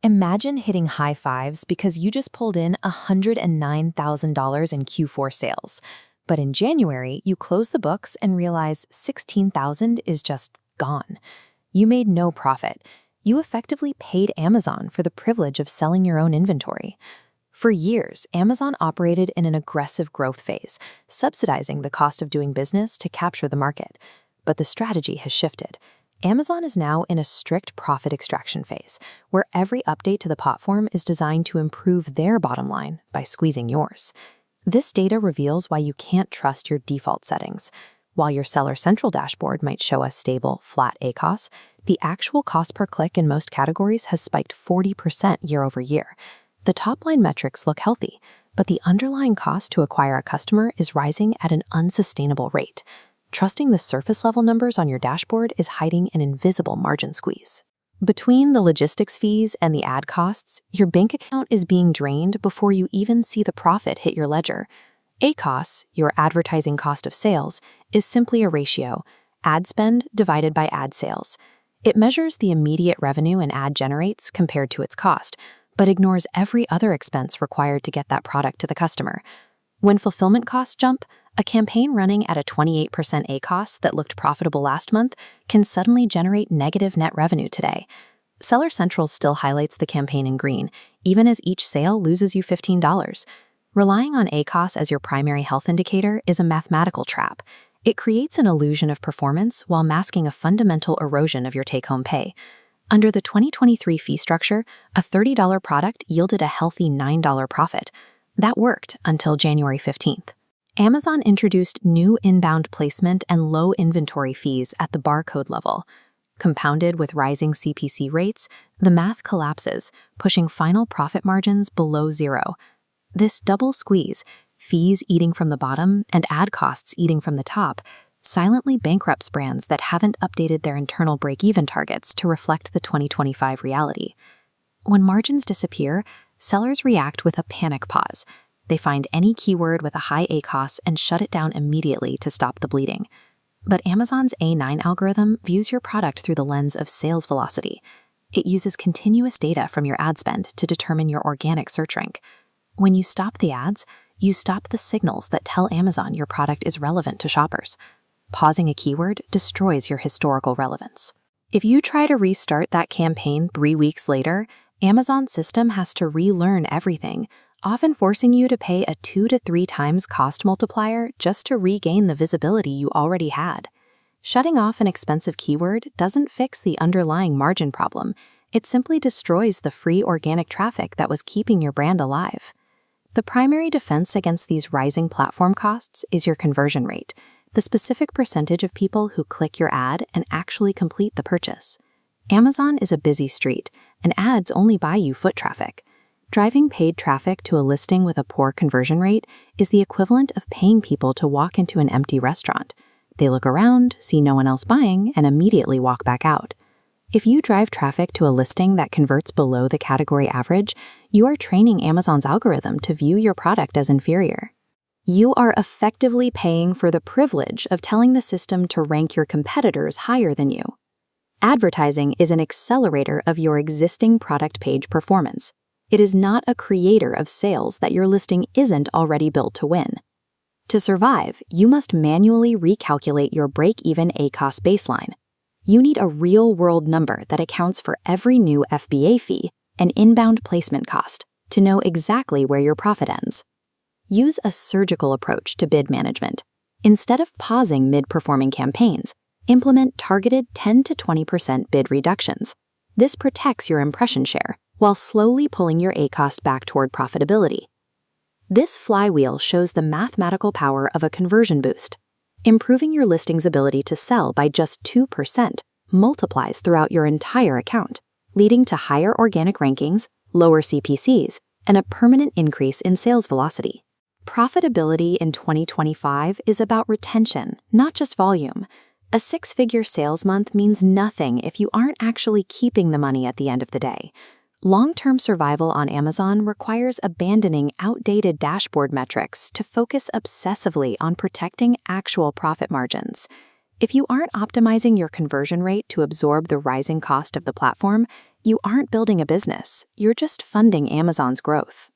Imagine hitting high fives because you just pulled in $109,000 in Q4 sales. But in January, you close the books and realize $16,000 is just gone. You made no profit. You effectively paid Amazon for the privilege of selling your own inventory. For years, Amazon operated in an aggressive growth phase, subsidizing the cost of doing business to capture the market. But the strategy has shifted. Amazon is now in a strict profit extraction phase, where every update to the platform is designed to improve their bottom line by squeezing yours. This data reveals why you can't trust your default settings. While your Seller Central dashboard might show a stable, flat ACoS, the actual cost per click in most categories has spiked 40% year over year. The top-line metrics look healthy, but the underlying cost to acquire a customer is rising at an unsustainable rate. Trusting the surface-level numbers on your dashboard is hiding an invisible margin squeeze. Between the logistics fees and the ad costs, your bank account is being drained before you even see the profit hit your ledger. ACoS, your advertising cost of sales, is simply a ratio, ad spend divided by ad sales. It measures the immediate revenue an ad generates compared to its cost, but ignores every other expense required to get that product to the customer. When fulfillment costs jump, a campaign running at a 28% ACoS that looked profitable last month can suddenly generate negative net revenue today. Seller Central still highlights the campaign in green, even as each sale loses you $15. Relying on ACoS as your primary health indicator is a mathematical trap. It creates an illusion of performance while masking a fundamental erosion of your take-home pay. Under the 2023 fee structure, a $30 product yielded a healthy $9 profit. That worked until January 15th. Amazon introduced new inbound placement and low inventory fees at the barcode level. Compounded with rising CPC rates, the math collapses, pushing final profit margins below zero. This double squeeze, fees eating from the bottom and ad costs eating from the top, silently bankrupts brands that haven't updated their internal break-even targets to reflect the 2025 reality. When margins disappear, sellers react with a panic pause. They find any keyword with a high ACoS and shut it down immediately to stop the bleeding. But Amazon's A9 algorithm views your product through the lens of sales velocity. It uses continuous data from your ad spend to determine your organic search rank. When you stop the ads, you stop the signals that tell Amazon your product is relevant to shoppers. Pausing a keyword destroys your historical relevance. If you try to restart that campaign 3 weeks later, Amazon's system has to relearn everything, often forcing you to pay a 2 to 3 times cost multiplier just to regain the visibility you already had. Shutting off an expensive keyword doesn't fix the underlying margin problem. It simply destroys the free organic traffic that was keeping your brand alive. The primary defense against these rising platform costs is your conversion rate, the specific percentage of people who click your ad and actually complete the purchase. Amazon is a busy street, and ads only buy you foot traffic. Driving paid traffic to a listing with a poor conversion rate is the equivalent of paying people to walk into an empty restaurant. They look around, see no one else buying, and immediately walk back out. If you drive traffic to a listing that converts below the category average, you are training Amazon's algorithm to view your product as inferior. You are effectively paying for the privilege of telling the system to rank your competitors higher than you. Advertising is an accelerator of your existing product page performance. It is not a creator of sales that your listing isn't already built to win. To survive, you must manually recalculate your break-even ACoS baseline. You need a real-world number that accounts for every new FBA fee and inbound placement cost to know exactly where your profit ends. Use a surgical approach to bid management. Instead of pausing mid-performing campaigns, implement targeted 10 to 20% bid reductions. This protects your impression share while slowly pulling your ACoS back toward profitability. This flywheel shows the mathematical power of a conversion boost. Improving your listing's ability to sell by just 2% multiplies throughout your entire account, leading to higher organic rankings, lower CPCs, and a permanent increase in sales velocity. Profitability in 2025 is about retention, not just volume. A 6-figure sales month means nothing if you aren't actually keeping the money at the end of the day. Long-term survival on Amazon requires abandoning outdated dashboard metrics to focus obsessively on protecting actual profit margins. If you aren't optimizing your conversion rate to absorb the rising cost of the platform, You aren't building a business, you're just funding Amazon's growth.